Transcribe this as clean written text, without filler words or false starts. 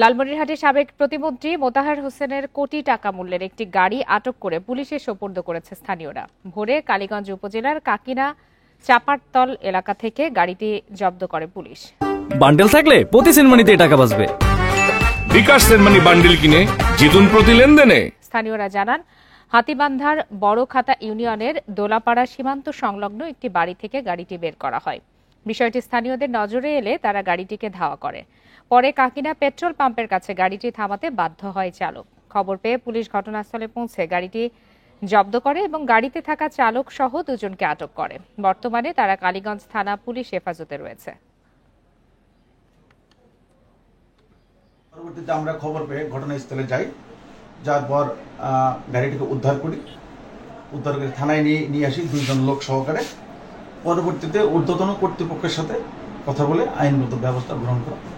লালমনিরহাটের সাবেক প্রতিমন্ত্রী মোতাহার হোসেনের কোটি টাকা মূল্যের একটি গাড়ি আটক করে পুলিশে সোপর্দ করেছে স্থানীয়রা। ভোরে কালীগঞ্জ উপজেলার কাকিনা চাপারতল এলাকা থেকে গাড়িটি জব্দ করে পুলিশ। বান্ডেল থাকলে প্রতি সেনমানিতে টাকা বাঁচবে। বিকাশ সেনমানি বান্ডেল কিনে জিতুন প্রতি লেনদেনে। স্থানীয়রা জানান, হাতিবান্ধার বড় খাতা ইউনিয়নের দোলাপাড়া সীমান্ত সংলগ্ন একটি বাড়ি থেকে গাড়িটি বের করা হয়। বিষয়টি স্থানীয়দের নজরে এলে তারা গাড়িটিকে ধাওয়া করে। পরে কাকিনা পেট্রোল পাম্পের কাছে গাড়িটি থামাতে বাধ্য হয় চালক। খবর পেয়ে পুলিশ ঘটনাস্থলে পৌঁছে গাড়িটি জব্দ করে এবং গাড়িতে থাকা চালক সহ দুজনকে আটক করে। বর্তমানে তারা কালীগঞ্জ থানা পুলিশ হেফাজতে রয়েছে। পরবর্তীতে আমরা খবর পেয়ে ঘটনাস্থলে যাই, যার পর গাড়িটিকে উদ্ধার করি। উদ্ধার করে থানায় নিয়ে আসি 2 জন লোক সহকারে। পরবর্তীতে ঊর্ধ্বতন কর্তৃপক্ষের সাথে কথা বলে আইনগত ব্যবস্থা গ্রহণ করা হবে।